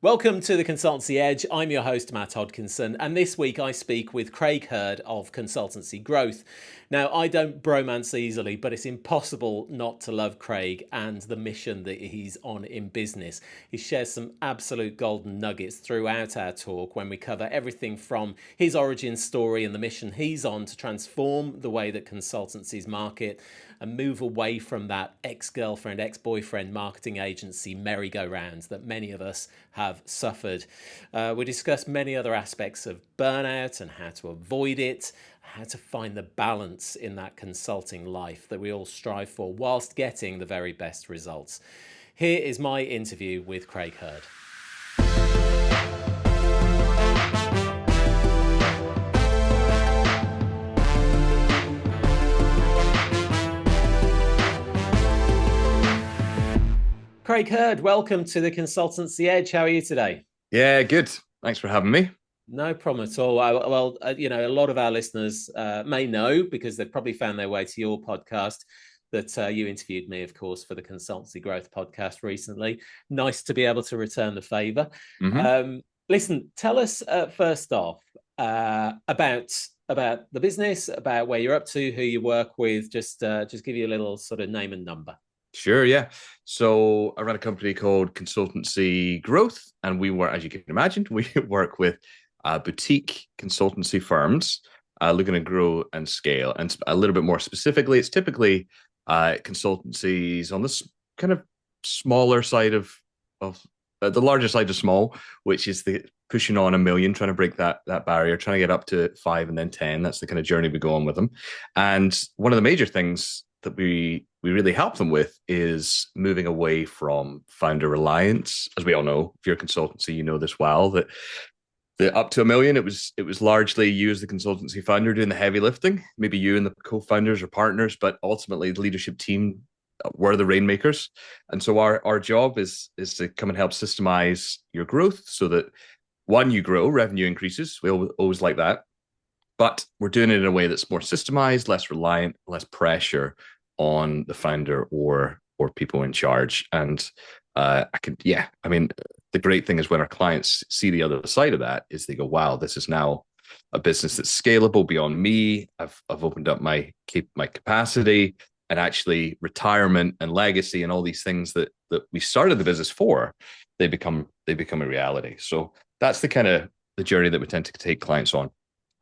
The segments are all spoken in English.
Welcome to the Consultancy Edge. I'm your host, Matt Hodkinson, and this week I speak with Craig Hurd of Consultancy Growth. Now, I don't bromance easily, but it's impossible not to love Craig and the mission that he's on in business. He shares some absolute golden nuggets throughout our talk when we cover everything from his origin story and the mission he's on to transform the way that consultancies market and move away from that ex-girlfriend, ex-boyfriend marketing agency merry-go-round that many of us have suffered. We discuss many other aspects of burnout and how to avoid it, how to find the balance in that consulting life that we all strive for whilst getting the very best results. Here is my interview with Craig Hurd. Craig Hurd, welcome to the Consultancy Edge. How are you today? Yeah, good. Thanks for having me. No problem at all. A lot of our listeners may know, because they've probably found their way to your podcast, that you interviewed me, of course, for the Consultancy Growth podcast recently. Nice to be able to return the favour. Mm-hmm. Listen, tell us first off about the business, about where you're up to, who you work with. Just give you a little sort of name and number. Sure, yeah. So I run a company called Consultancy Growth, and we work, as you can imagine, we work with boutique consultancy firms looking to grow and scale. And a little bit more specifically, it's typically consultancies on this kind of smaller side of the larger side of small, which is the pushing on 1 million, trying to break that barrier, trying to get up to 5 and then 10. That's the kind of journey we go on with them. And one of the major things that we really help them with is moving away from founder reliance. As we all know, if you're a consultancy, you know this well, that up to 1 million, it was largely you as the consultancy founder doing the heavy lifting, maybe you and the co-founders or partners, but ultimately the leadership team were the rainmakers. And so our job is to come and help systemise your growth so that, one, you grow, revenue increases. We always like that. But we're doing it in a way that's more systemised, less reliant, less pressure on the founder or people in charge. And the great thing is when our clients see the other side of that is they go, wow, this is now a business that's scalable beyond me. I've opened up my capacity, and actually retirement and legacy and all these things that we started the business for, they become a reality. So that's the kind of the journey that we tend to take clients on.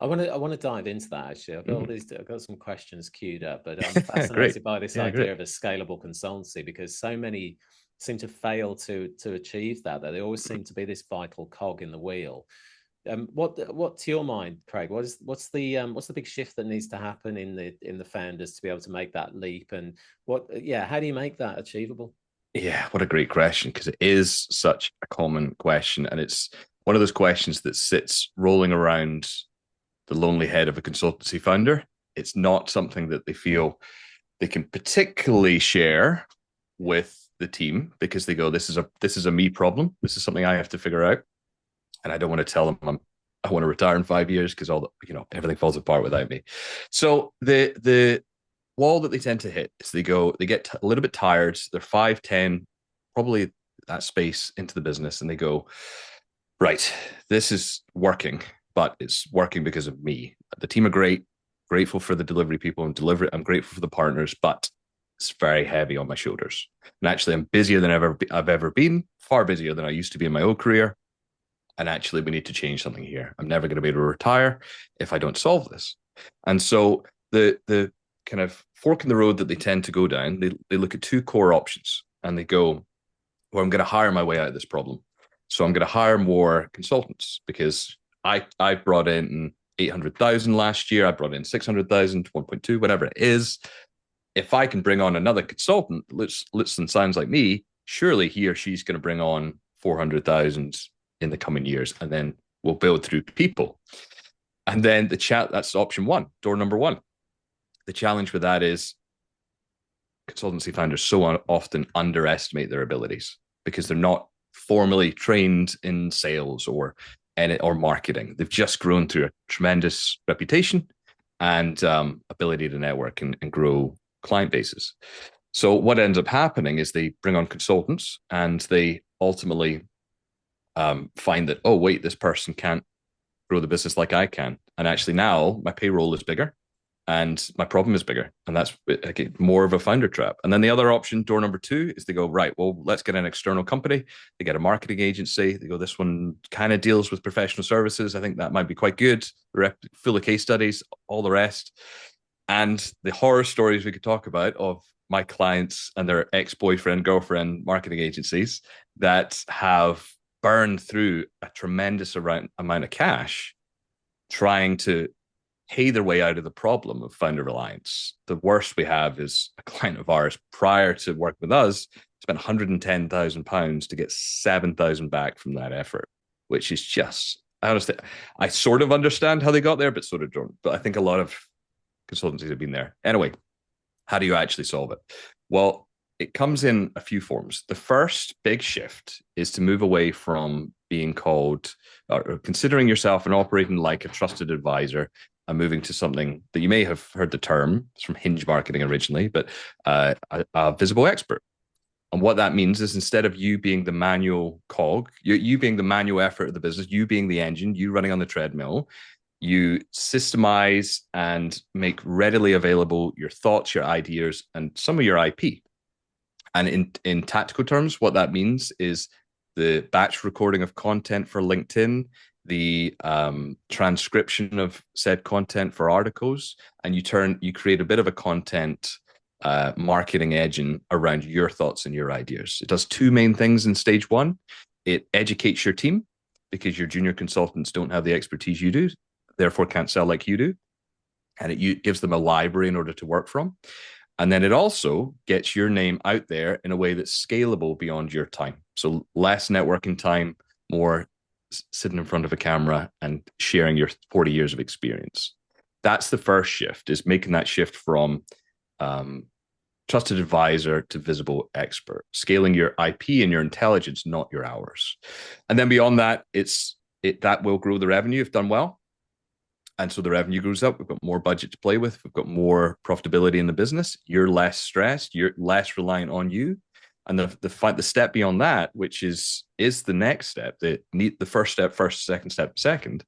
I want to dive into that, actually. I've got some questions queued up, but I'm fascinated by this idea of a scalable consultancy, because so many seem to fail to achieve that. There always seem to be this vital cog in the wheel. What to your mind, Craig? What's the big shift that needs to happen in the founders to be able to make that leap? And how do you make that achievable? Yeah, what a great question, because it is such a common question, and it's one of those questions that sits rolling around the lonely head of a consultancy founder. It's not something that they feel they can particularly share with the team, because they go, this is a me problem. This is something I have to figure out. And I don't want to tell them I want to retire in 5 years, because everything falls apart without me. So the wall that they tend to hit is they get a little bit tired. They're 5, 10, probably that space into the business. And they go, right, this is working, but it's working because of me. The team are great, grateful for the delivery people and delivery. I'm grateful for the partners, but it's very heavy on my shoulders. And actually, I'm busier than I've ever been, far busier than I used to be in my old career. And actually, we need to change something here. I'm never going to be able to retire if I don't solve this. And so the kind of fork in the road that they tend to go down, they look at two core options, and they go, well, I'm going to hire my way out of this problem. So I'm going to hire more consultants, because I brought in 800,000 last year. I brought in 600,000, 1.2, whatever it is. If I can bring on another consultant that looks and sounds like me, surely he or she's going to bring on 400,000 in the coming years, and then we'll build through people. And then that's option one, door number one. The challenge with that is consultancy founders so often underestimate their abilities, because they're not formally trained in sales or marketing. They've just grown through a tremendous reputation and ability to network and grow client bases. So what ends up happening is they bring on consultants, and they ultimately find that, oh, wait, this person can't grow the business like I can. And actually now my payroll is bigger and my problem is bigger. And that's more of a founder trap. And then the other option, door number two, is they go, right, well, let's get an external company. They get a marketing agency. They go, this one kind of deals with professional services. I think that might be quite good. Full of case studies, all the rest. And the horror stories we could talk about of my clients and their ex-boyfriend, girlfriend marketing agencies that have burned through a tremendous amount of cash trying to pay their way out of the problem of founder reliance. The worst we have is a client of ours prior to working with us spent £110,000 to get 7,000 back from that effort, which is just, honestly, I sort of understand how they got there, but sort of don't. But I think a lot of consultancies have been there. Anyway, how do you actually solve it? Well, it comes in a few forms. The first big shift is to move away from being called or considering yourself and operating like a trusted advisor and moving to something that you may have heard the term, it's from Hinge Marketing originally, but a visible expert. And what that means is instead of you being the manual cog, you being the manual effort of the business, you being the engine, you running on the treadmill, you systemize and make readily available your thoughts, your ideas, and some of your IP. And in tactical terms, what that means is the batch recording of content for LinkedIn, the transcription of said content for articles, and you create a bit of a content marketing engine around your thoughts and your ideas. It does two main things in stage one. It educates your team because your junior consultants don't have the expertise you do, therefore can't sell like you do. And it gives them a library in order to work from. And then it also gets your name out there in a way that's scalable beyond your time. So less networking time, more sitting in front of a camera and sharing your 40 years of experience. That's the first shift, is making that shift from trusted advisor to visible expert, scaling your IP and your intelligence, not your hours. And then beyond that, that will grow the revenue if done well. And so the revenue grows up. We've got more budget to play with. We've got more profitability in the business. You're less stressed. You're less reliant on you. And the step beyond that, which is the next step, the first step first, second step second,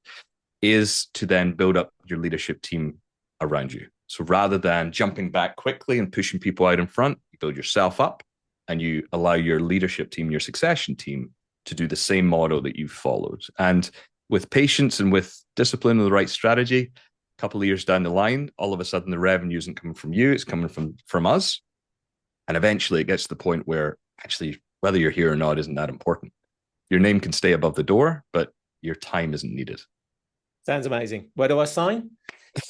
is to then build up your leadership team around you. So rather than jumping back quickly and pushing people out in front, you build yourself up and you allow your leadership team, your succession team, to do the same model that you've followed. And with patience and with discipline and the right strategy, a couple of years down the line, all of a sudden the revenue isn't coming from you, it's coming from us. And eventually it gets to the point where actually whether you're here or not isn't that important. Your name can stay above the door, but your time isn't needed. Sounds amazing. Where do I sign?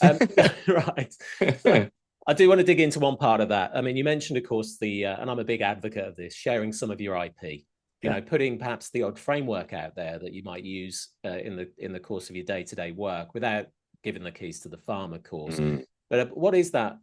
Right. So I do want to dig into one part of that. I mean, you mentioned, of course, and I'm a big advocate of this, sharing some of your IP. You know, putting perhaps the odd framework out there that you might use in the course of your day-to-day work without giving the keys to the farm, of course. Mm. But what is that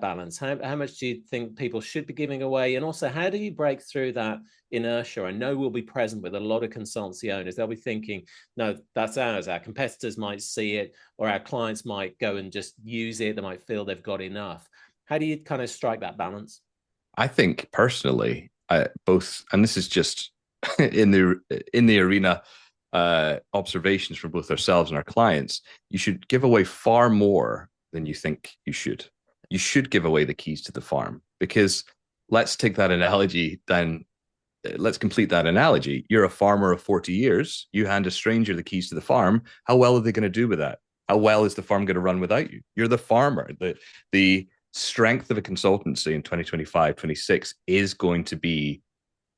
balance? How much do you think people should be giving away? And also, how do you break through that inertia? I know we'll be present with a lot of consultancy owners. They'll be thinking, no, that's ours. Our competitors might see it, or our clients might go and just use it. They might feel they've got enough. How do you kind of strike that balance? I think personally, both, and this is just in the arena observations from both ourselves and our clients, you should give away far more than you think you should. You should give away the keys to the farm, because let's take that analogy then. Let's complete that analogy. You're a farmer of 40 years. You hand a stranger the keys to the farm. How well are they going to do with that? How well is the farm going to run without you? You're the farmer. The strength of a consultancy in 2025, 26 is going to be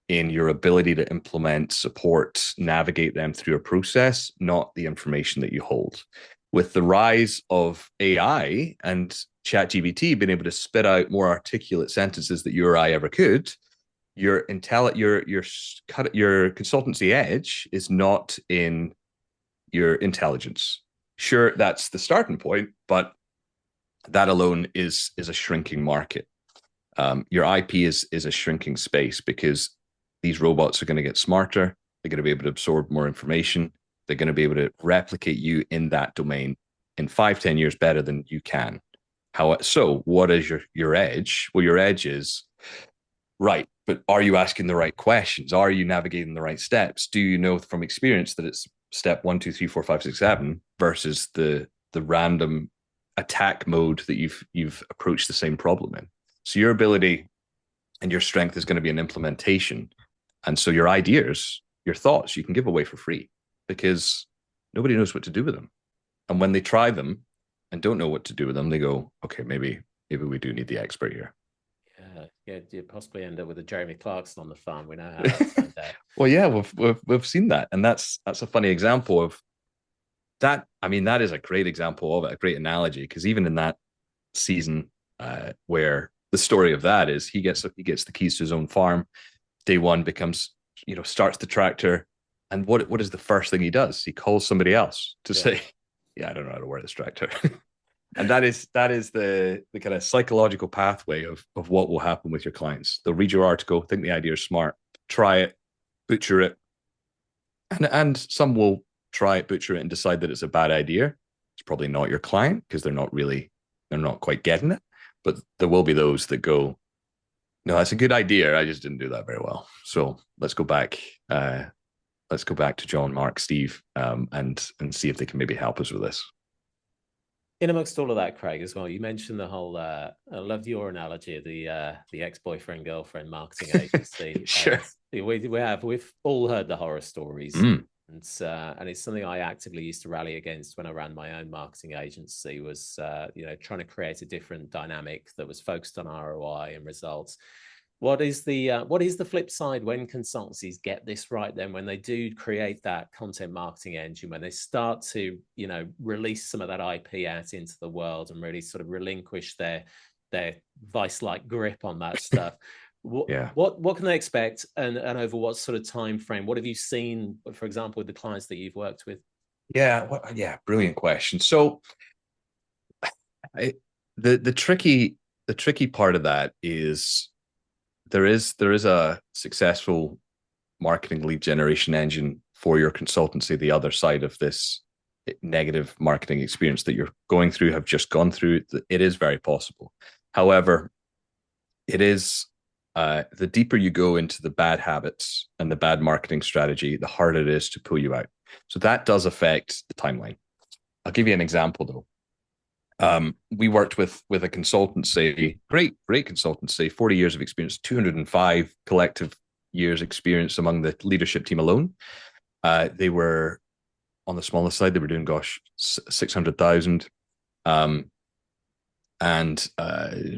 in your ability to implement, support, navigate them through a process, not the information that you hold. With the rise of AI and ChatGPT being able to spit out more articulate sentences that you or I ever could, your consultancy edge is not in your intelligence. Sure, that's the starting point, but that alone is a shrinking market. Your IP is a shrinking space, because these robots are going to get smarter. They're going to be able to absorb more information. They're going to be able to replicate you in that domain in 5-10 years better than you can. So what is your edge? Well, your edge is, right, but are you asking the right questions? Are you navigating the right steps? Do you know from experience that it's step 1, 2, 3, 4, 5, 6, 7 versus the random attack mode that you've approached the same problem in? So your ability and your strength is going to be an implementation. And so your ideas, your thoughts, you can give away for free because nobody knows what to do with them. And when they try them and don't know what to do with them, they go, okay, maybe we do need the expert here. Yeah, you possibly end up with a Jeremy Clarkson on the farm. We know how that turned out. Well, yeah, we've seen that, and that's a funny example of that. I mean, that is a great example of it, a great analogy, because even in that season, where the story of that is he gets the keys to his own farm, day one becomes, starts the tractor, and what is the first thing he does? He calls somebody else to say, yeah, I don't know how to work this tractor. And that is the kind of psychological pathway of what will happen with your clients. They'll read your article, think the idea is smart, try it, butcher it, and some will try it, butcher it, and decide that it's a bad idea. It's probably not your client because they're not quite getting it. But there will be those that go, no, that's a good idea. I just didn't do that very well. So let's go back. Let's go back to John, Mark, Steve, and see if they can maybe help us with this. In amongst all of that, Craig, as well, you mentioned the whole. I loved your analogy of the ex-boyfriend girlfriend marketing agency. Sure, we've all heard the horror stories, and it's something I actively used to rally against when I ran my own marketing agency. Was trying to create a different dynamic that was focused on ROI and results. What is the flip side when consultancies get this right? Then when they do create that content marketing engine, when they start to release some of that IP out into the world and really sort of relinquish their vice-like grip on that stuff. What can they expect, and over what sort of time frame? What have you seen, for example, with the clients that you've worked with? Yeah, brilliant question. So, the tricky part of that is there is a successful marketing lead generation engine for your consultancy, the other side of this negative marketing experience that you're going through, have just gone through. It is very possible. However, it is the deeper you go into the bad habits and the bad marketing strategy, the harder it is to pull you out. So that does affect the timeline. I'll give you an example though. We worked with a consultancy, great consultancy, 40 years of experience, 205 collective years experience among the leadership team alone. They were on the smaller side. They were doing, 600,000, and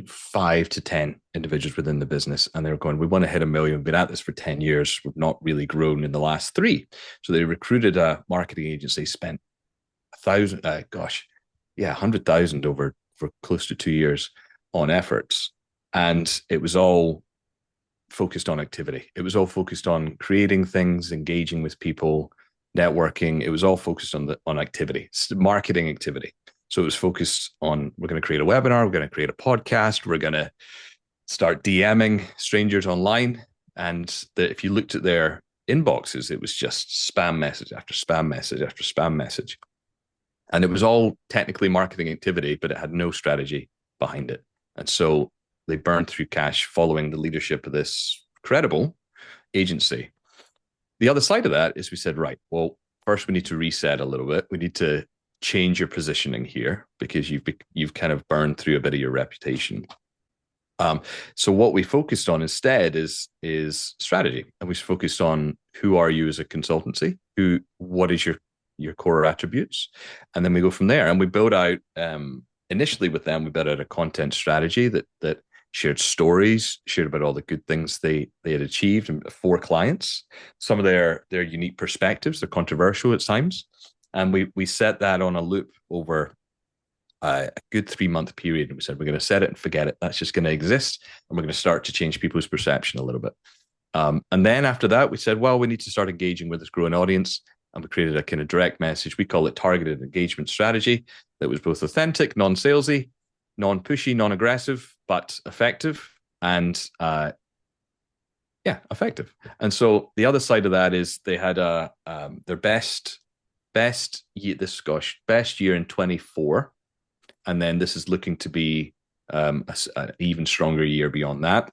5 to 10 individuals within the business. And they were going, we want to hit 1 million. We've been at this for 10 years. We've not really grown in the last 3. So they recruited a marketing agency, spent 100,000 over for close to 2 years on efforts. And it was all focused on activity. It was all focused on creating things, engaging with people, networking. It was all focused on activity, marketing activity. So it was focused on, we're going to create a webinar, we're going to create a podcast, we're going to start DMing strangers online. And if you looked at their inboxes, it was just spam message after spam message after spam message. And it was all technically marketing activity, but it had no strategy behind it. And so they burned through cash following the leadership of this credible agency. The other side of that is we said, right, well, first we need to reset a little bit. We need to change your positioning here because you've kind of burned through a bit of your reputation. So what we focused on instead is strategy. And we focused on who are you as a consultancy? What is your core attributes? And then we go from there. And we build out, initially with them, we built out a content strategy that shared stories, shared about all the good things they had achieved for clients, some of their unique perspectives. They're controversial at times. And we set that on a loop over a good 3-month period. And we said, we're going to set it and forget it. That's just going to exist. And we're going to start to change people's perception a little bit. And then after that, we said, well, we need to start engaging with this growing audience. And we created a kind of direct message. We call it targeted engagement strategy that was both authentic, non-salesy, non-pushy, non-aggressive, but effective and effective. And so the other side of that is they had their best year in 24. And then this is looking to be an even stronger year beyond that.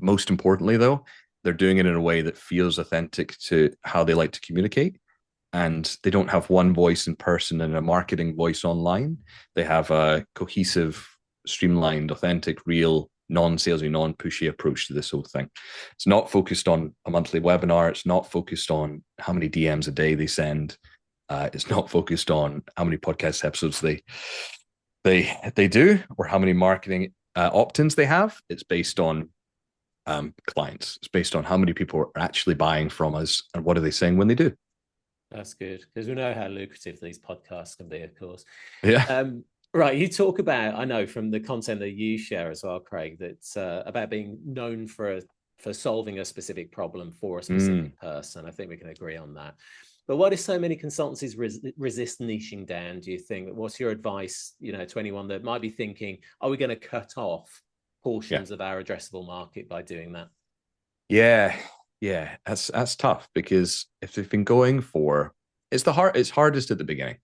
Most importantly, though, they're doing it in a way that feels authentic to how they like to communicate. And they don't have one voice in person and a marketing voice online. They have a cohesive, streamlined, authentic, real, non-salesy, non-pushy approach to this whole thing. It's not focused on a monthly webinar. It's not focused on how many DMs a day they send. It's not focused on how many podcast episodes they do or how many marketing opt-ins they have. It's based on clients. It's based on how many people are actually buying from us and what are they saying when they do. That's good, because we know how lucrative these podcasts can be, of course. Yeah. Right, you talk about, I know from the content that you share as well, Craig, that's about being known for solving a specific problem for a specific person. I think we can agree on that. But what if so many consultancies resist niching down, do you think? What's your advice, to anyone that might be thinking, are we going to cut off portions of our addressable market by doing that? Yeah, that's tough because if they've been going for it's hardest at the beginning.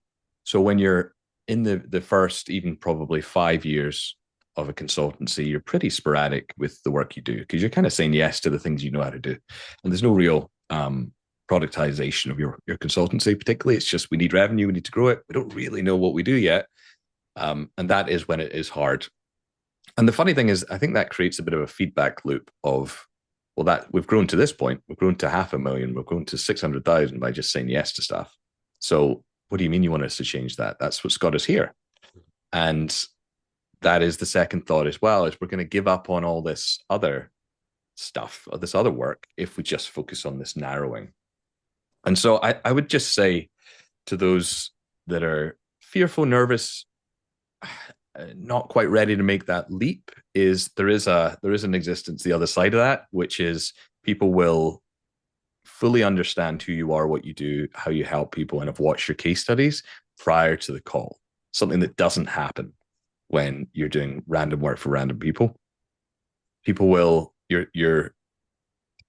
So when you're in the first even probably 5 years of a consultancy, you're pretty sporadic with the work you do because you're kind of saying yes to the things you know how to do, and there's no real productization of your consultancy. Particularly, it's just we need revenue, we need to grow it. We don't really know what we do yet, and that is when it is hard. And the funny thing is, I think that creates a bit of a feedback loop of, well, that we've grown to this point, we've grown to 500,000, we've grown to 600,000 by just saying yes to stuff. So what do you mean you want us to change that? That's what's got us here. And that is the second thought as well, is we're going to give up on all this other stuff or this other work if we just focus on this narrowing. And so I would just say to those that are fearful, nervous, not quite ready to make that leap, is there is an existence the other side of that, which is people will fully understand who you are, what you do, how you help people, and have watched your case studies prior to the call. Something that doesn't happen when you're doing random work for random people. People will your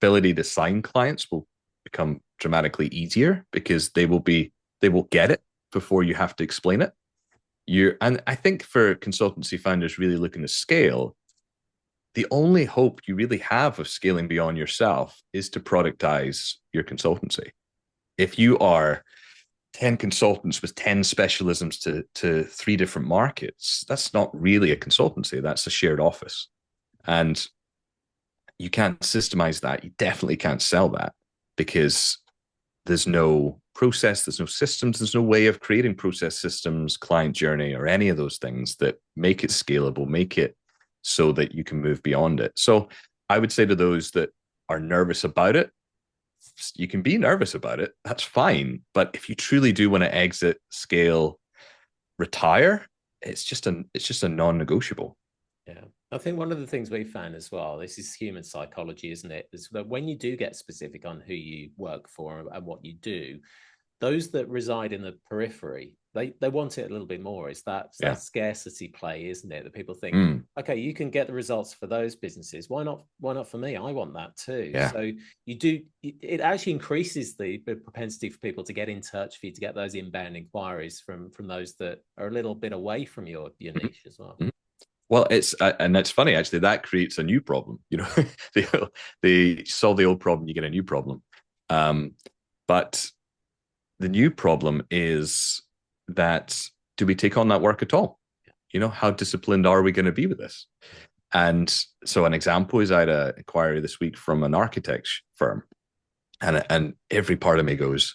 ability to sign clients will become dramatically easier because they will get it before you have to explain it. And I think for consultancy founders really looking to scale, the only hope you really have of scaling beyond yourself is to productize your consultancy. If you are 10 consultants with 10 specialisms to 3 different markets, that's not really a consultancy. That's a shared office. And you can't systemize that. You definitely can't sell that because there's no process, there's no systems, there's no way of creating process systems, client journey, or any of those things that make it scalable, make it so that you can move beyond it. So I would say to those that are nervous about it, you can be nervous about it. That's fine. But if you truly do want to exit, scale, retire, it's just a non-negotiable. Yeah. I think one of the things we found as well, this is human psychology, isn't it? Is that when you do get specific on who you work for and what you do, those that reside in the periphery, they want it a little bit more. It's that scarcity play, isn't it? That people think, okay, you can get the results for those businesses. Why not for me? I want that too. Yeah. So it actually increases the propensity for people to get in touch, for you to get those inbound inquiries from those that are a little bit away from your niche as well. Well, and it's funny actually. That creates a new problem. They solve the old problem, you get a new problem. But the new problem is that, do we take on that work at all? How disciplined are we going to be with this? And so an example is I had an inquiry this week from an architect firm, and every part of me goes,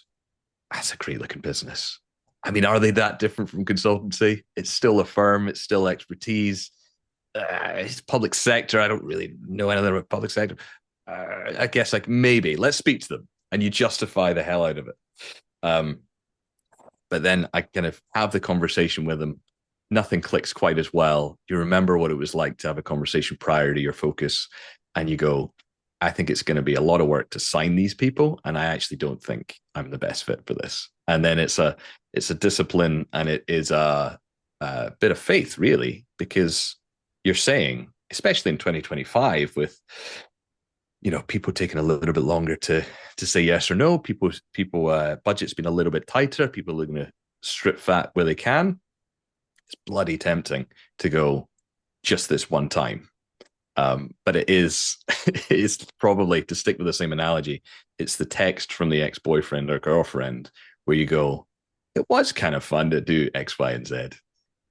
that's a great looking business. I mean, are they that different from consultancy? It's still a firm. It's still expertise. It's public sector. I don't really know anything about public sector. I guess maybe let's speak to them, and you justify the hell out of it. But then I kind of have the conversation with them. Nothing clicks quite as well. You remember what it was like to have a conversation prior to your focus, and you go, I think it's going to be a lot of work to sign these people, and I actually don't think I'm the best fit for this. And then it's a discipline, and it is a bit of faith, really, because you're saying, especially in 2025, with people taking a little bit longer to say yes or no, people budget's been a little bit tighter, people are looking to strip fat where they can. It's bloody tempting to go just this one time. But it is it is probably, to stick with the same analogy, it's the text from the ex-boyfriend or girlfriend where you go, it was kind of fun to do X, Y, and Z.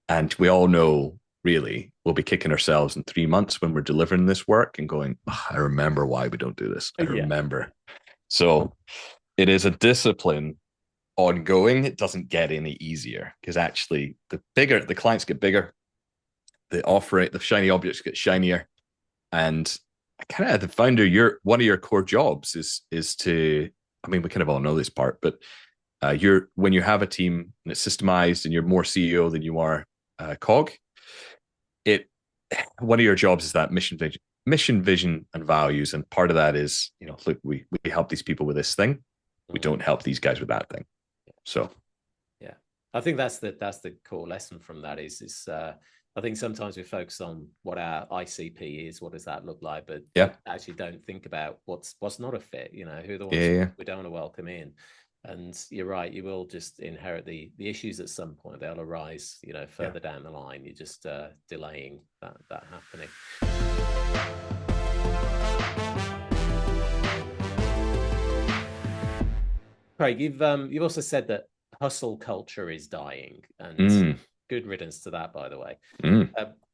And we all know, really, we'll be kicking ourselves in 3 months when we're delivering this work and going, oh, I remember why we don't do this. I Yeah. remember. So it is a discipline ongoing. It doesn't get any easier because actually the bigger the clients get bigger, the shiny objects get shinier. And kind of the founder, one of your core jobs is to, I mean, we kind of all know this part, but when you have a team and it's systemized and you're more CEO than you are cog, it one of your jobs is that mission vision and values. And part of that is, look, we help these people with this thing. We don't help these guys with that thing. So yeah, I think that's the core lesson from that is I think sometimes we focus on what our ICP is, what does that look like, but actually don't think about what's not a fit, who are the ones we don't want to welcome in. And you're right, you will just inherit the issues at some point. They'll arise, further down the line. You're just delaying that happening. Craig, you've also said that hustle culture is dying, and good riddance to that, by the way.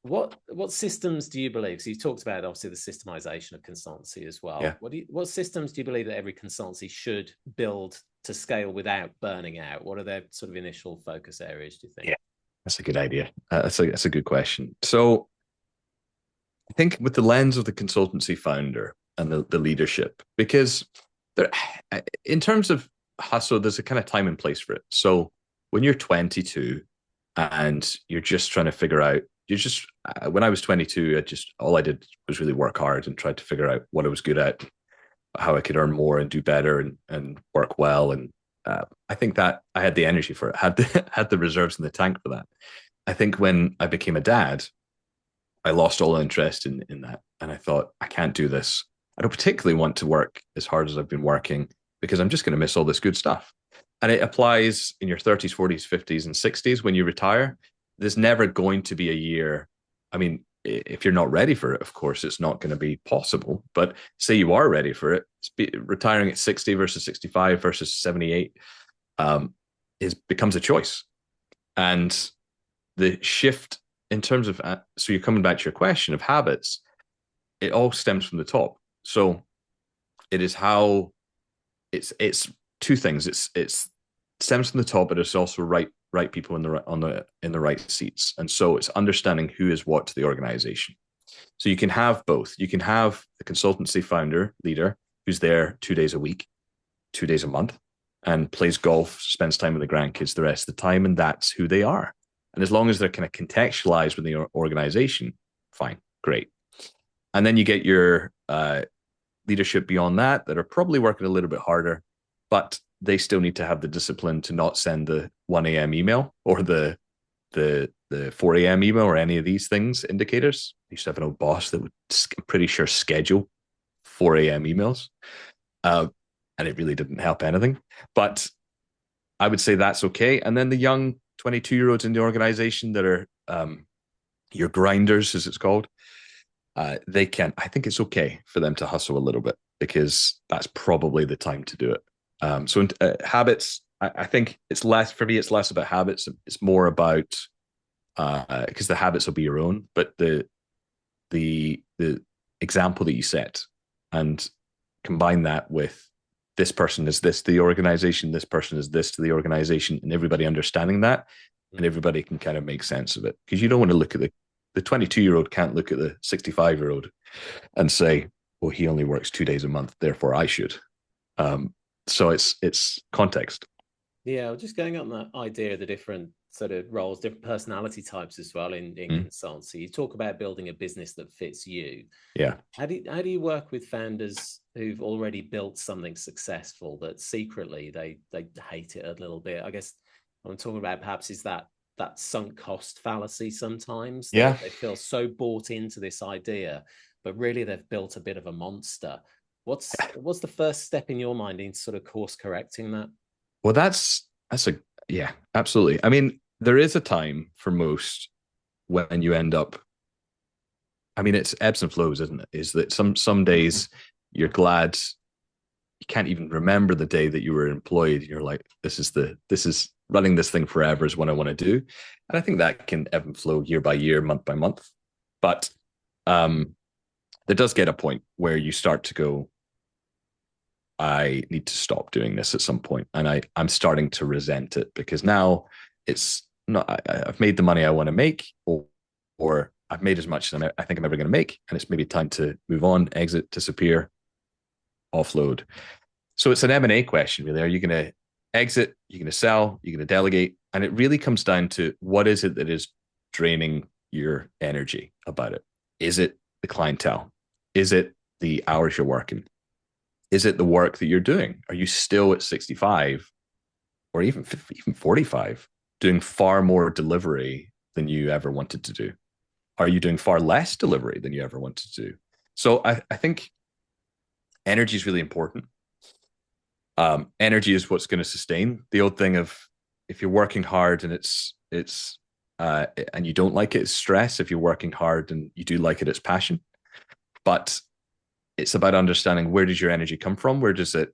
What systems do you believe? So you talked about obviously the systemization of consultancy as well. Yeah. What systems do you believe that every consultancy should build to scale without burning out? What are their sort of initial focus areas, do you think? Yeah, that's a good idea. That's a good question. So I think with the lens of the consultancy founder and the leadership, because there, in terms of hustle, there's a kind of time and place for it. So when you're 22 and you're just trying to figure out, when I was 22, all I did was really work hard and tried to figure out what I was good at, how I could earn more and do better and work well. And I think that I had the energy for it, had the reserves in the tank for that. I think when I became a dad, I lost all interest in that. And I thought, I can't do this. I don't particularly want to work as hard as I've been working because I'm just going to miss all this good stuff. And it applies in your 30s, 40s, 50s, and 60s when you retire. There's never going to be a year. I mean, if you're not ready for it, of course, it's not going to be possible. But say you are ready for it, retiring at 60 versus 65 versus 78 becomes a choice. And the shift in terms of, so you're coming back to your question of habits, it all stems from the top. So it is how it's two things. It's stems from the top, but it's also right people in the right seats. And so it's understanding who is what to the organization. So you can have both. You can have the consultancy founder, leader, who's there 2 days a week, 2 days a month, and plays golf, spends time with the grandkids the rest of the time, and that's who they are. And as long as they're kind of contextualized with the organization, fine, great. And then you get your leadership beyond that are probably working a little bit harder, but they still need to have the discipline to not send the 1 a.m. email or the 4 a.m. email or any of these things, indicators. I used to have an old boss that would, I'm pretty sure, schedule 4 a.m. emails. And it really didn't help anything. But I would say that's okay. And then the young 22-year-olds in the organization that are your grinders, as it's called, I think it's okay for them to hustle a little bit because that's probably the time to do it. So habits, I think it's less about habits. It's more about, because the habits will be your own, but the example that you set and combine that with this person is this to the organization, this person is this to the organization, and everybody understanding that, and everybody can kind of make sense of it. Because you don't want to look at the 22-year-old can't look at the 65-year-old and say, well, he only works 2 days a month, therefore I should. So it's context. Yeah, just going on that idea of the different sort of roles, different personality types as well in consultancy. You talk about building a business that fits you. Yeah. How do you work with founders who've already built something successful that secretly they hate it a little bit? I guess what I'm talking about perhaps is that sunk cost fallacy sometimes. Yeah. They feel so bought into this idea, but really they've built a bit of a monster. What's the first step in your mind in sort of course correcting that? Well, yeah, absolutely. I mean, there is a time for most when you end up I mean, it's ebbs and flows, isn't it? Is that some days you're glad you can't even remember the day that you were employed. You're like, this is running this thing forever is what I want to do. And I think that can ebb and flow year by year, month by month. But there does get a point where you start to go, I need to stop doing this at some point. And I'm starting to resent it because now it's not, I've made the money I want to make, or I've made as much as I think I'm ever going to make. And it's maybe time to move on, exit, disappear, offload. So it's an M&A question, really. Are you going to exit? You're going to sell? You're going to delegate? And it really comes down to what is it that is draining your energy about it? Is it the clientele? Is it the hours you're working? Is it the work that you're doing? Are you still at 65 or even 45 doing far more delivery than you ever wanted to do? Are you doing far less delivery than you ever wanted to do? So I think energy is really important. Energy is what's going to sustain. The old thing of if you're working hard and it's and you don't like it, it's stress. If you're working hard and you do like it, it's passion. But it's about understanding where does your energy come from, where does it,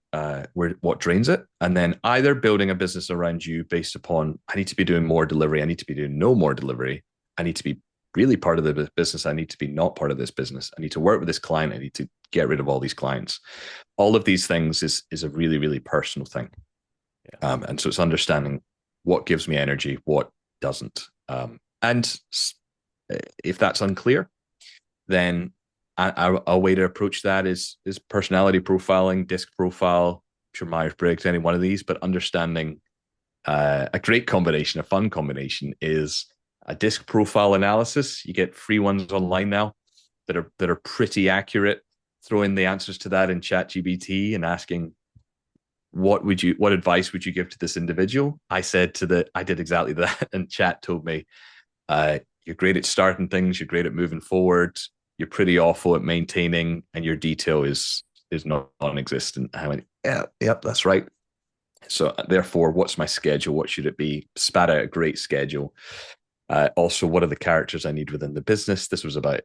what drains it, and then either building a business around you based upon I need to be doing more delivery, I need to be doing no more delivery, I need to be really part of the business, I need to be not part of this business, I need to work with this client, I need to get rid of all these clients. All of these things is a really, really personal thing. Yeah. And so it's understanding what gives me energy, what doesn't. And if that's unclear, then a way to approach that is personality profiling, disc profile, I'm sure Myers-Briggs, any one of these, but understanding a great combination, a fun combination is a disc profile analysis. You get free ones online now that are pretty accurate. Throw in the answers to that in ChatGPT and asking what advice would you give to this individual? I did exactly that, and Chat told me, you're great at starting things, you're great at moving forward, you're pretty awful at maintaining, and your detail is non-existent. I went, yep, that's right. So therefore, what's my schedule? What should it be? Spat out a great schedule. Also, what are the characters I need within the business? This was about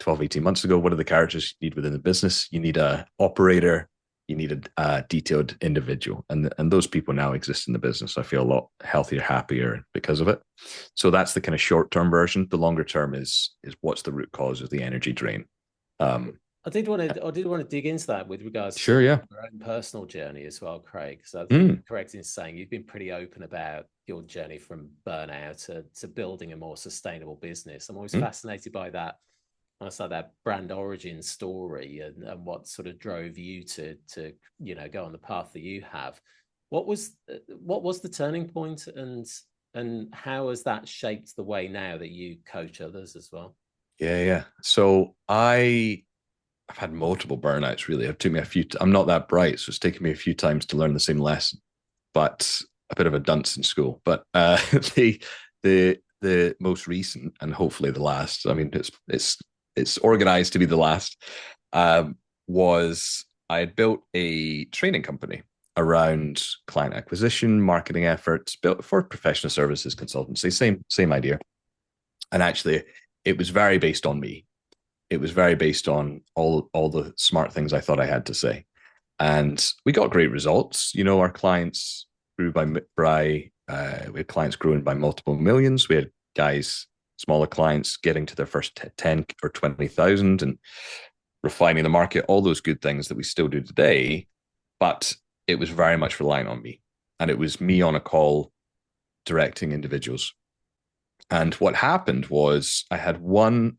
12, 18 months ago. What are the characters you need within the business? You need an operator, you need a detailed individual. And those people now exist in the business. I feel a lot healthier, happier because of it. So that's the kind of short-term version. The longer term is what's the root cause of the energy drain. I did want to dig into that with regards to your own personal journey as well, Craig. So I think you're correct in saying you've been pretty open about your journey from burnout to building a more sustainable business. I'm always fascinated by that. I saw that brand origin story and what sort of drove you to go on the path that you have. What was the turning point, and how has that shaped the way now that you coach others as well? Yeah. So I've had multiple burnouts, really. It took me a few. I'm not that bright, so it's taken me a few times to learn the same lesson. But a bit of a dunce in school. But the most recent, and hopefully the last, I mean, it's organized to be the last, was I had built a training company around client acquisition, marketing efforts, built for professional services consultancy, same idea. And actually, it was very based on me. It was very based on all the smart things I thought I had to say. And we got great results. Our clients grew we had clients growing by multiple millions. We had smaller clients getting to their first 10 or 20,000 and refining the market, all those good things that we still do today. But it was very much reliant on me. And it was me on a call directing individuals. And what happened was I had 1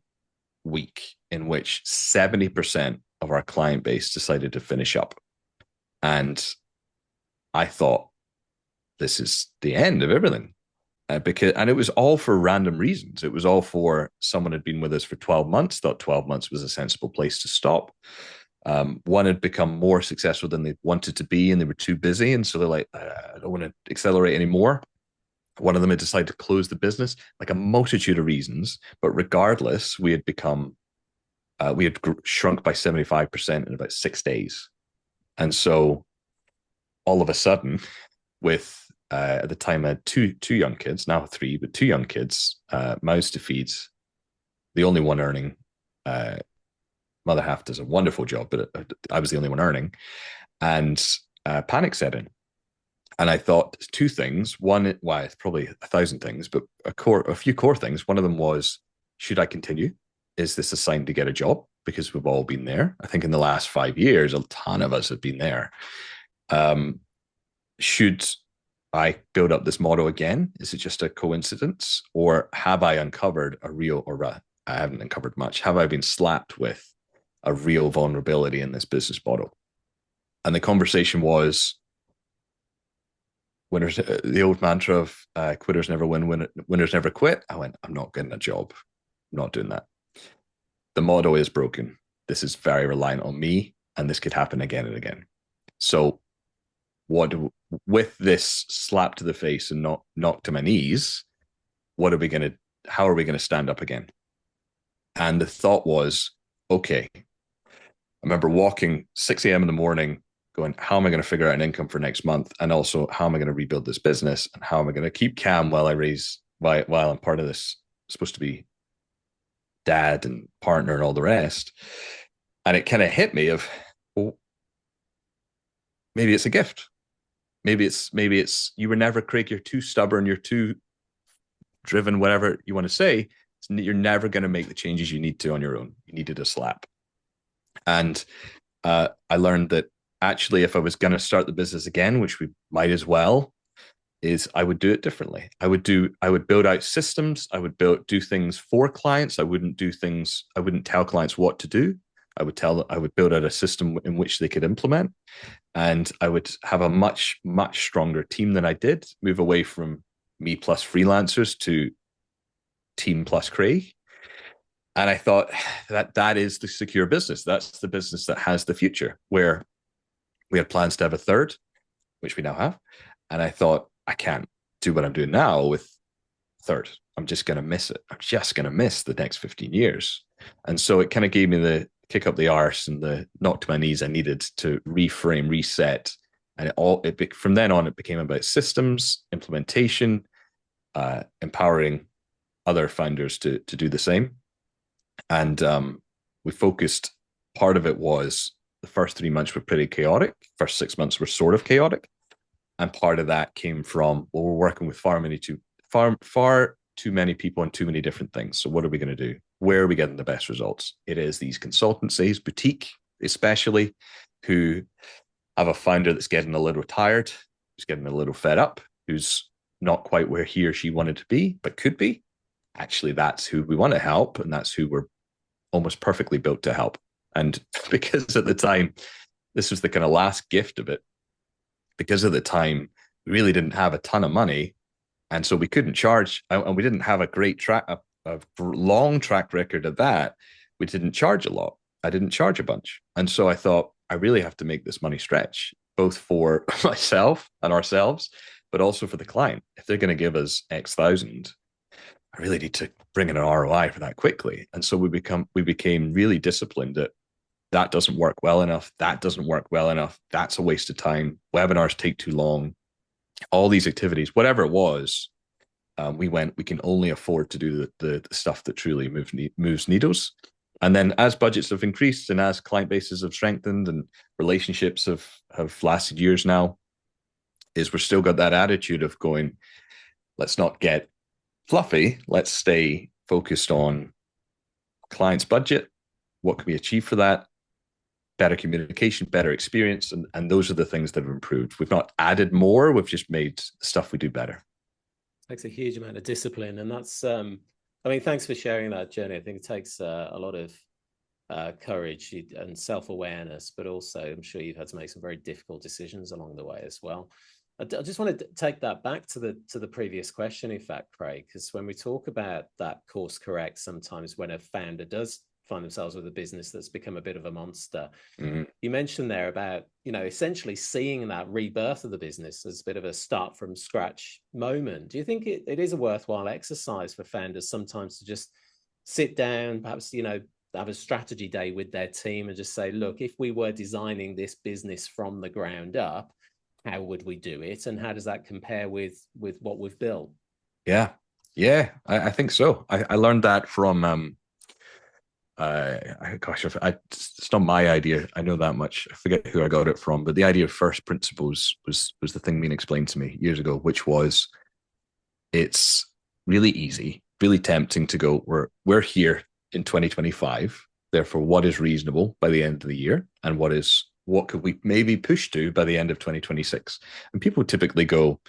week in which 70% of our client base decided to finish up. And I thought, this is the end of everything. And it was all for random reasons. It was all for someone had been with us for 12 months, thought 12 months was a sensible place to stop. One had become more successful than they wanted to be, and they were too busy. And so they're like, I don't want to accelerate anymore. One of them had decided to close the business, like a multitude of reasons. But regardless, we had shrunk by 75% in about 6 days. And so all of a sudden, with at the time I had two young kids, now 3, but 2 young kids, mouths to feed, the only one earning, Mother half does a wonderful job, but I was the only one earning, and panic set in. And I thought two things. One, well, it's probably a thousand things, but a few core things. One of them was, should I continue? Is this a sign to get a job? Because we've all been there. I think in the last 5 years, a ton of us have been there. Should I build up this model again? Is it just a coincidence? Or have I uncovered a real, or I haven't uncovered much, have I been slapped with a real vulnerability in this business model? And the conversation was, winners, the old mantra of quitters never win, winners never quit. I went, I'm not getting a job. I'm not doing that. The model is broken. This is very reliant on me, and this could happen again and again. So with this slap to the face and not knock to my knees, how are we going to stand up again? And the thought was, okay, I remember walking 6 a.m. in the morning going, how am I going to figure out an income for next month? And also, how am I going to rebuild this business? And how am I going to keep calm while I'm part of this, supposed to be dad and partner and all the rest? And it kind of hit me of, well, maybe it's a gift. Maybe it's you were never, Craig, you're too stubborn, you're too driven, whatever you want to say. You're never going to make the changes you need to on your own. You needed a slap. And I learned that actually, if I was going to start the business again, which we might as well, is I would do it differently. I would build out systems. I would do things for clients. I wouldn't tell clients what to do. I would build out a system in which they could implement. And I would have a much, much stronger team than I did, move away from me plus freelancers to team plus Craig. And I thought that is the secure business. That's the business that has the future, where we had plans to have a third, which we now have. And I thought, I can't do what I'm doing now with third. I'm just going to miss it. I'm just going to miss the next 15 years. And so it kind of gave me the kick up the arse and the knock to my knees I needed to reframe, reset. And from then on, it became about systems, implementation, empowering other founders to do the same. And we focused, part of it was the first 3 months were pretty chaotic. First 6 months were sort of chaotic. And part of that came from, well, we're working with far too many people on too many different things. So what are we going to do? Where are we getting the best results? It is these consultancies, boutique especially, who have a founder that's getting a little tired, who's getting a little fed up, who's not quite where he or she wanted to be, but could be. Actually, that's who we want to help, and that's who we're almost perfectly built to help. And because at the time, this was the kind of last gift of it, because at the time, we really didn't have a ton of money. And so we couldn't charge, and we didn't have a long track record of that. We didn't charge a lot. I didn't charge a bunch. And so I thought, I really have to make this money stretch, both for myself and ourselves, but also for the client. If they're going to give us X thousand, I really need to bring in an ROI for that quickly. And so we became really disciplined that doesn't work well enough. That doesn't work well enough. That's a waste of time. Webinars take too long. All these activities, whatever it was, we can only afford to do the stuff that truly moves needles. And then as budgets have increased and as client bases have strengthened and relationships have lasted years now, is we're still got that attitude of going, let's not get fluffy. Let's stay focused on client's budget. What can we achieve for that? Better communication, better experience. And those are the things that have improved. We've not added more. We've just made the stuff we do better. Takes a huge amount of discipline. And that's, I mean, thanks for sharing that journey. I think it takes a lot of courage and self-awareness, but also I'm sure you've had to make some very difficult decisions along the way as well. I just wanted to take that back to the previous question, in fact, Craig, because when we talk about that course correct, sometimes when a founder does find themselves with a business that's become a bit of a monster, you mentioned there about, essentially seeing that rebirth of the business as a bit of a start from scratch moment. Do you think it is a worthwhile exercise for founders sometimes to just sit down, perhaps, have a strategy day with their team and just say, look, if we were designing this business from the ground up, how would we do it? And how does that compare with what we've built? Yeah, I think so. I learned that from Gosh, it's not my idea. I know that much. I forget who I got it from, but the idea of first principles was the thing being explained to me years ago, which was it's really easy, really tempting to go, we're here in 2025. Therefore, what is reasonable by the end of the year, and what could we maybe push to by the end of 2026? And people typically go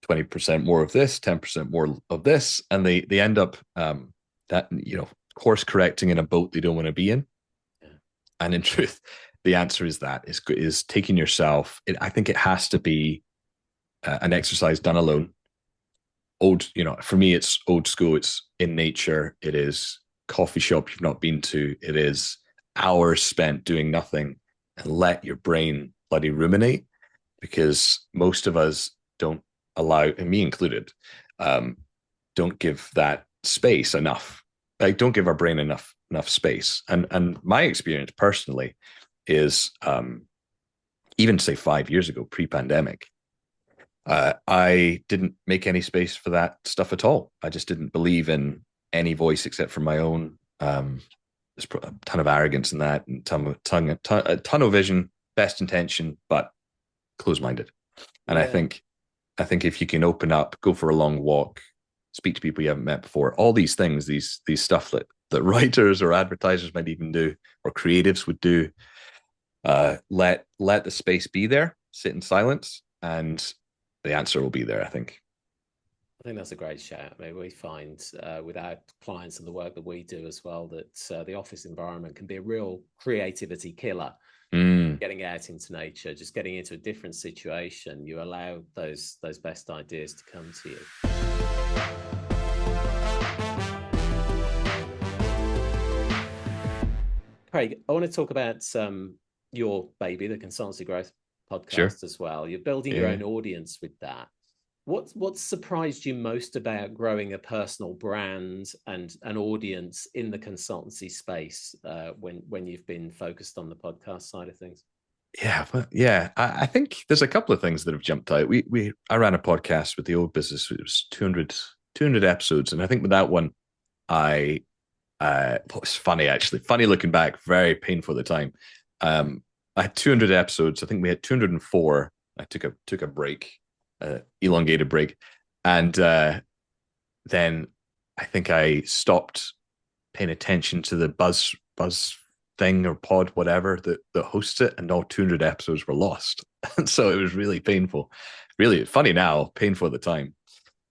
20% more of this, 10% more of this, and they end up that course correcting in a boat they don't want to be in. Yeah. And in truth, the answer is taking yourself. I think it has to be an exercise done alone. For me, it's old school. It's in nature. It is coffee shop you've not been to. It is hours spent doing nothing and let your brain bloody ruminate, because most of us don't allow, and me included, don't give that space enough. Like, don't give our brain enough space. And my experience personally is, even say 5 years ago, pre-pandemic, I didn't make any space for that stuff at all. I just didn't believe in any voice except for my own. There's a ton of arrogance in that, and a ton of vision, best intention, but closed-minded. And Yeah. I think if you can open up, go for a long walk, speak to people you haven't met before, all these things, these stuff that writers or advertisers might even do, or creatives would do, let the space be there, sit in silence, and the answer will be there, I think. I think that's a great shout. I mean, we find with our clients and the work that we do as well, that the office environment can be a real creativity killer. Getting out into nature, just getting into a different situation, you allow those best ideas to come to you. Craig, I want to talk about your baby, the Consultancy Growth podcast, as well. You're building your own audience with that. What surprised you most about growing a personal brand and an audience in the consultancy space when you've been focused on the podcast side of things? I think there's a couple of things that have jumped out. I ran a podcast with the old business. It was 200 episodes, and I think with that one, it was funny, actually. Funny looking back, very painful at the time. I had 200 episodes. I think we had 204. I took a break, elongated break, and then I think I stopped paying attention to the buzz thing or pod, whatever that hosts it, and all 200 episodes were lost. And so it was really painful. Really funny now, painful at the time.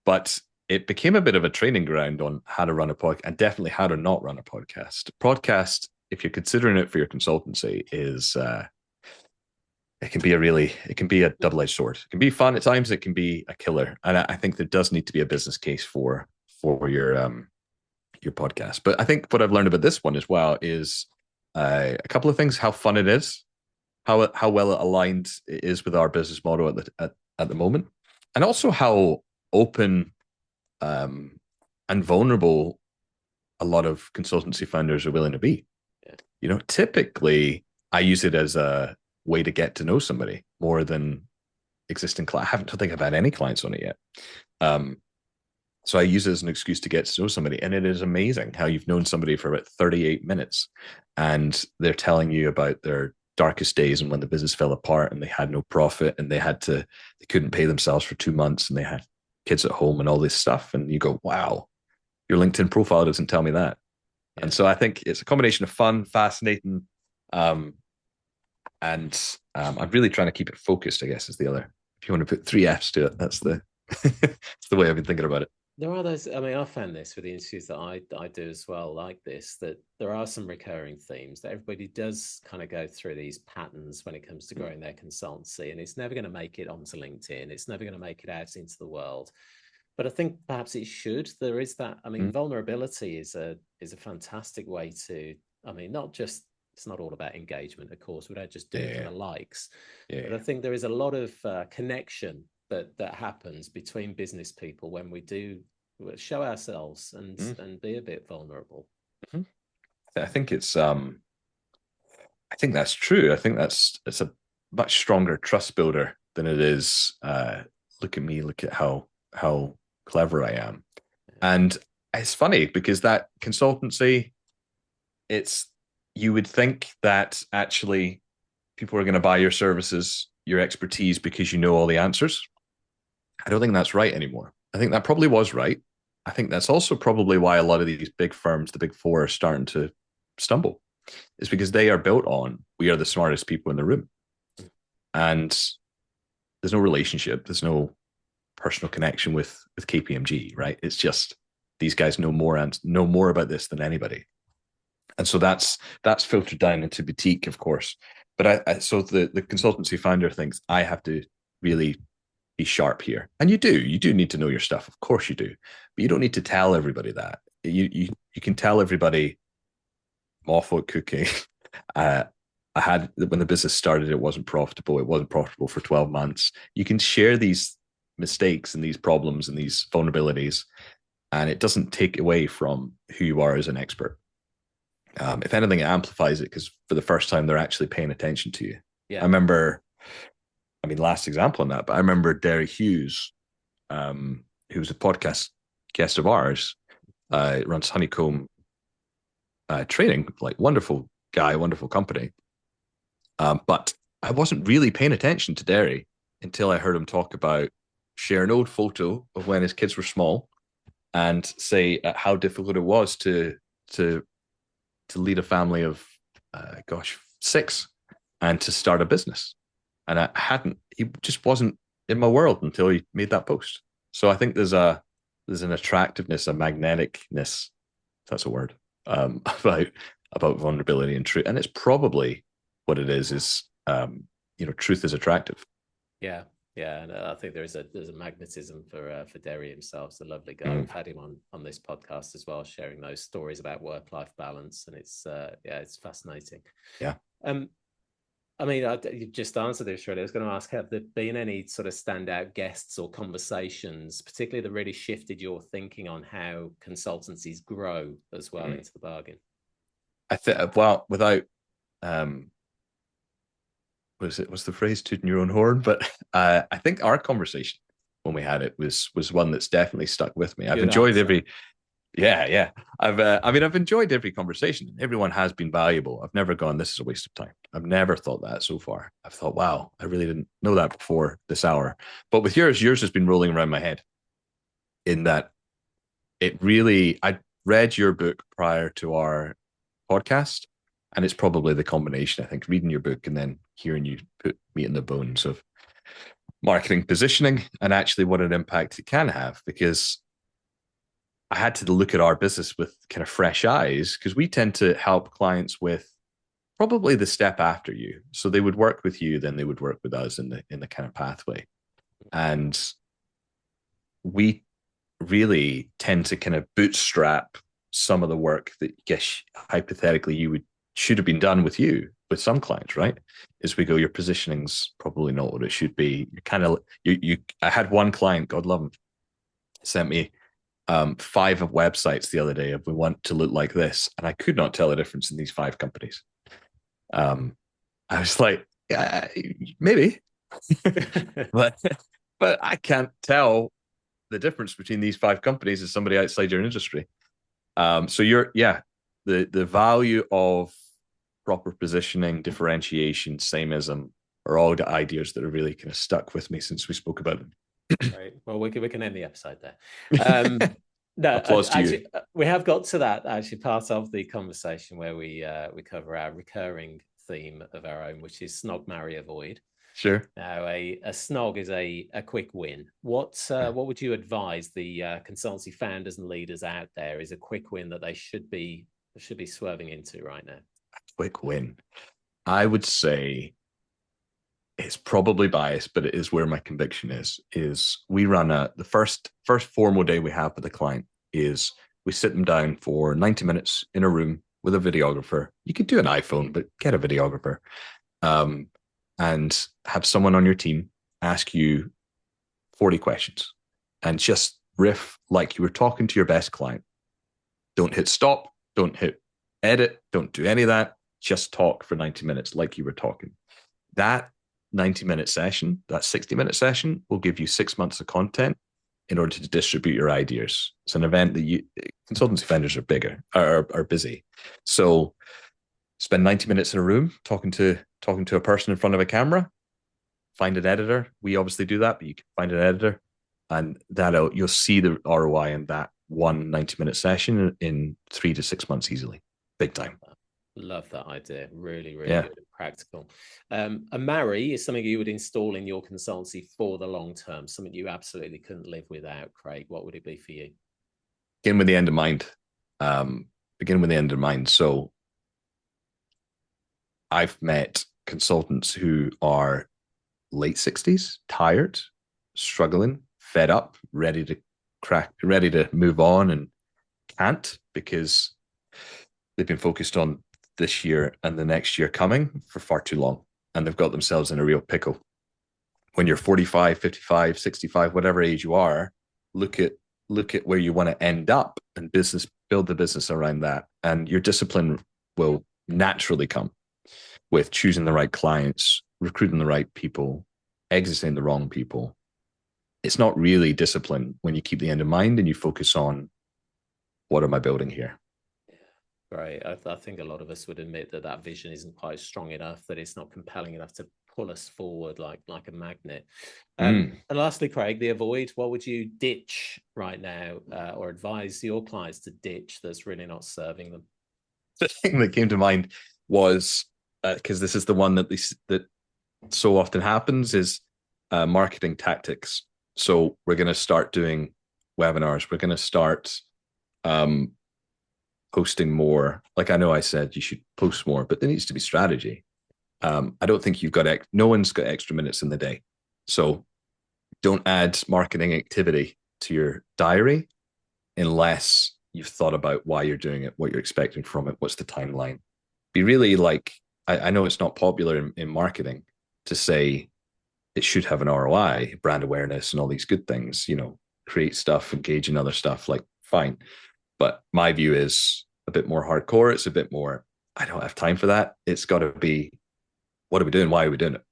But it became a bit of a training ground on how to run a podcast, and definitely how to not run a podcast. Podcast, if you're considering it for your consultancy, is it can be a double-edged sword. It can be fun at times. It can be a killer, and I think there does need to be a business case for your podcast. But I think what I've learned about this one as well is a couple of things: how fun it is, how well it aligned it is with our business model at the moment, and also how open and vulnerable a lot of consultancy founders are willing to be. Yeah. Typically I use it as a way to get to know somebody more than existing clients. I don't think I've had any clients on it yet. So I use it as an excuse to get to know somebody. And it is amazing how you've known somebody for about 38 minutes and they're telling you about their darkest days and when the business fell apart and they had no profit and they couldn't pay themselves for 2 months and they had kids at home and all this stuff. And you go, wow, your LinkedIn profile doesn't tell me that. Yeah. And so I think it's a combination of fun, fascinating, and I'm really trying to keep it focused, I guess, is the other. If you want to put 3 F's to it, that's the way I've been thinking about it. There are those, I mean, I found this with the interviews that I do as well, like this, that there are some recurring themes that everybody does kind of go through these patterns when it comes to growing their consultancy, and it's never going to make it onto LinkedIn. It's never going to make it out into the world. But I think perhaps it should. There is that, I mean, vulnerability is a fantastic way to, I mean, it's not all about engagement, of course. We don't just do it for the likes. Yeah. But I think there is a lot of connection that happens between business people when we do show ourselves and be a bit vulnerable. I think it's I think that's true. I think it's a much stronger trust builder than it is look at me, look at how clever I am. And it's funny because that consultancy, it's, you would think that actually people are going to buy your services, your expertise, because you know all the answers. I don't think that's right anymore. I think that probably was right. I think that's also probably why a lot of these big firms, the big four, are starting to stumble. Is because they are built on, we are the smartest people in the room. And there's no relationship, there's no personal connection with KPMG, right? It's just these guys know more and know more about this than anybody. And so that's filtered down into boutique, of course. But so the consultancy founder thinks I have to really be sharp here. And you do need to know your stuff. Of course you do. But you don't need to tell everybody that. You can tell everybody awful at cooking. I had, when the business started, it wasn't profitable. It wasn't profitable for 12 months. You can share these mistakes and these problems and these vulnerabilities, and it doesn't take away from who you are as an expert. If anything, it amplifies it, because for the first time, they're actually paying attention to you. Yeah. I remember, I mean, last example on that, but I remember Derry Hughes, who was a podcast guest of ours, runs Honeycomb Training, like wonderful guy, wonderful company. But I wasn't really paying attention to Derry until I heard him talk about share an old photo of when his kids were small and say how difficult it was to lead a family of, 6, and to start a business. And he just wasn't in my world until he made that post. So I think there's an attractiveness, a magneticness, if that's a word, about vulnerability and truth. And it's probably what it is, truth is attractive. Yeah. Yeah, and I think there's a magnetism for Derry himself. He's a lovely guy. We've had him on this podcast as well, sharing those stories about work-life balance, and it's fascinating. Yeah. I mean, you just answered this, really. I was going to ask, have there been any sort of standout guests or conversations, particularly that really shifted your thinking on how consultancies grow as well into the bargain? I think, well, without what's the phrase, tooting your own horn, but I think our conversation when we had it was one that's definitely stuck with me. I've enjoyed every I've enjoyed every conversation. Everyone has been valuable. I've never gone, this is a waste of time. I've never thought that so far. I've thought, wow, I really didn't know that before this hour. But with yours has been rolling around my head, in that I read your book prior to our podcast, and it's probably the combination, I think, reading your book and then hearing you put meat in the bones of marketing positioning and actually what an impact it can have. Because I had to look at our business with kind of fresh eyes, because we tend to help clients with probably the step after you. So they would work with you, then they would work with us in the kind of pathway. And we really tend to kind of bootstrap some of the work that, guess, hypothetically should have been done with you, with some clients, right? As we go, your positioning's probably not what it should be. You're kind of, I had one client, God love him, sent me 5 websites the other day of, we want to look like this. And I could not tell the difference in these 5 companies. I was like, yeah, maybe, but I can't tell the difference between these 5 companies as somebody outside your industry. So the value of proper positioning, differentiation, samenism are all the ideas that are really kind of stuck with me since we spoke about them. Right. Well, we can end the episode there. No, applause to you. We have got to that actually part of the conversation where we cover our recurring theme of our own, which is snog, marry, avoid. Sure. Now, a snog is a quick win. What would you advise the consultancy founders and leaders out there is a quick win that they should be swerving into right now? A quick win, I would say, it's probably biased, but it is where my conviction is we run the first formal day we have with the client is we sit them down for 90 minutes in a room with a videographer. You could do an iPhone, but get a videographer, and have someone on your team ask you 40 questions and just riff like you were talking to your best client. Don't hit stop, don't hit edit, don't do any of that. Just talk for 90 minutes like you were talking. That 90-minute session, that 60-minute session will give you 6 months of content in order to distribute your ideas. It's an event that consultancy vendors are bigger, are busy. So spend 90 minutes in a room talking to a person in front of a camera, find an editor. We obviously do that, but you can find an editor, and you'll see the ROI in that one 90-minute session in 3 to 6 months easily. Big time. Love that idea. Really, really good and practical. A marry is something you would install in your consultancy for the long term, something you absolutely couldn't live without. Craig, what would it be for you? Begin with the end in mind. Begin with the end in mind. So I've met consultants who are late 60s, tired, struggling, fed up, ready to move on, and can't, because they've been focused on this year and the next year coming for far too long, and they've got themselves in a real pickle. When you're 45, 55, 65, whatever age you are, look at where you want to end up and build the business around that. And your discipline will naturally come with choosing the right clients, recruiting the right people, exiting the wrong people. It's not really discipline when you keep the end in mind and you focus on, what am I building here? Right. I think a lot of us would admit that vision isn't quite strong enough, that it's not compelling enough to pull us forward like a magnet. And lastly, Craig, the avoid. What would you ditch right now, or advise your clients to ditch that's really not serving them? The thing that came to mind was, because this is the one that so often happens, is marketing tactics. So we're going to start doing webinars. We're going to start posting more. Like, I know I said you should post more, but there needs to be strategy. I don't think no one's got extra minutes in the day. So don't add marketing activity to your diary unless you've thought about why you're doing it, what you're expecting from it, what's the timeline. Be really like, I know it's not popular in marketing to say it should have an ROI, brand awareness, and all these good things, create stuff, engage in other stuff, like, fine. But my view is a bit more hardcore. It's a bit more, I don't have time for that. It's got to be, what are we doing? Why are we doing it?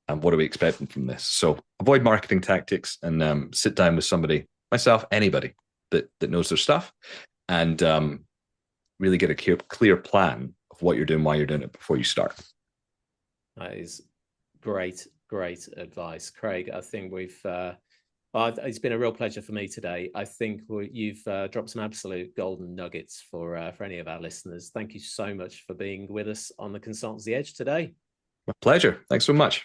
And what are we expecting from this? So avoid marketing tactics and sit down with somebody, myself, anybody that knows their stuff, and really get a clear plan of what you're doing, why you're doing it before you start. That is great advice, Craig. I think it's been a real pleasure for me today. I think you've dropped some absolute golden nuggets for any of our listeners. Thank you so much for being with us on the Consultancy Edge today. My pleasure. Thanks so much.